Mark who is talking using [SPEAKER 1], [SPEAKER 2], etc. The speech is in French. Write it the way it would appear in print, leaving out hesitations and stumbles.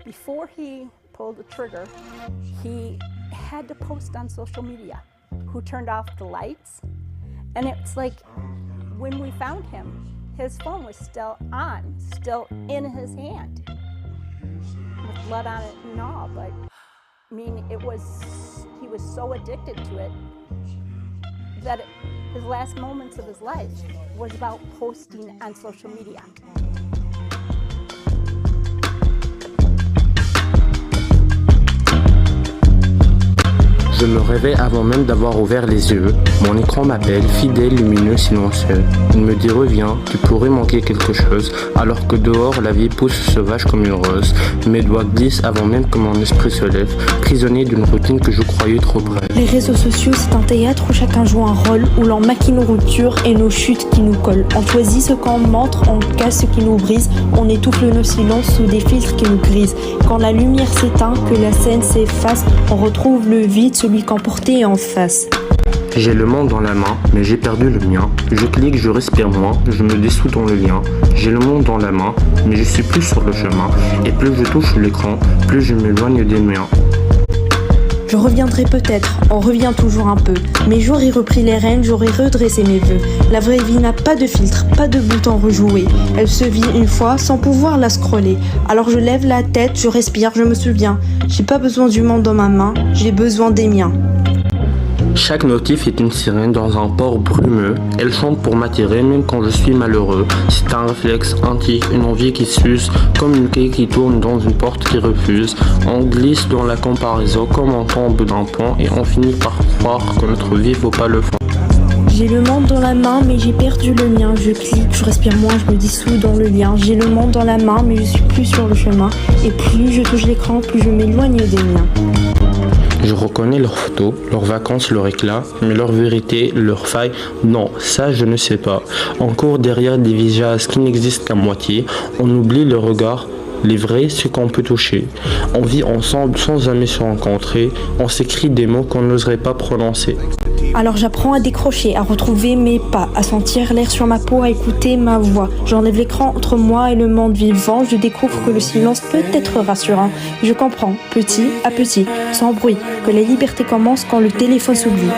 [SPEAKER 1] Before he pulled the trigger, he had to post on social media who turned off the lights. And it's like when we found him, his phone was still on, still in his hand, with blood on it and all. But I mean, he was so addicted to it that his last moments of his life was about posting on social media.
[SPEAKER 2] Je me réveille avant même d'avoir ouvert les yeux. Mon écran m'appelle, fidèle, lumineux, silencieux. Il me dit reviens, tu pourrais manquer quelque chose, alors que dehors la vie pousse sauvage comme une rose. Mes doigts glissent avant même que mon esprit se lève, prisonnier d'une routine que je croyais trop brève.
[SPEAKER 3] Les réseaux sociaux, c'est un théâtre où chacun joue un rôle, où l'on maquille nos ruptures et nos chutes qui nous collent. On choisit ce qu'on montre, on casse ce qui nous brise, on étouffe nos silences sous des filtres qui nous grisent. Quand la lumière s'éteint, que la scène s'efface, on retrouve le vide, celui qu'emporter en face.
[SPEAKER 2] J'ai le monde dans la main, mais j'ai perdu le mien. Je clique, je respire moins, je me dessous dans le lien. J'ai le monde dans la main, mais je suis plus sur le chemin. Et plus je touche l'écran, plus je m'éloigne des miens.
[SPEAKER 3] Je reviendrai peut-être, on revient toujours un peu. Mais j'aurais repris les rênes, j'aurais redressé mes vœux. La vraie vie n'a pas de filtre, pas de bouton rejoué. Elle se vit une fois sans pouvoir la scroller. Alors je lève la tête, je respire, je me souviens. J'ai pas besoin du monde dans ma main, j'ai besoin des miens.
[SPEAKER 2] Chaque notif est une sirène dans un port brumeux. Elle chante pour m'attirer même quand je suis malheureux. C'est un réflexe, un tic, une envie qui s'use, comme une quille qui tourne dans une porte qui refuse. On glisse dans la comparaison comme on tombe d'un pont et on finit par croire que notre vie vaut pas le fond.
[SPEAKER 3] J'ai le monde dans la main mais j'ai perdu le mien. Je clique, je respire moins, je me dissous dans le lien. J'ai le monde dans la main mais je suis plus sur le chemin. Et plus je touche l'écran, plus je m'éloigne des miens.
[SPEAKER 2] Je reconnais leurs photos, leurs vacances, leurs éclats, mais leur vérité, leurs failles, non, ça je ne sais pas. On court derrière des visages qui n'existent qu'à moitié, on oublie le regard, les vrais, ceux qu'on peut toucher. On vit ensemble sans jamais se rencontrer, on s'écrit des mots qu'on n'oserait pas prononcer.
[SPEAKER 3] Alors j'apprends à décrocher, à retrouver mes pas, à sentir l'air sur ma peau, à écouter ma voix. J'enlève l'écran entre moi et le monde vivant, je découvre que le silence peut être rassurant. Je comprends, petit à petit, sans bruit, que la liberté commence quand le téléphone s'oublie.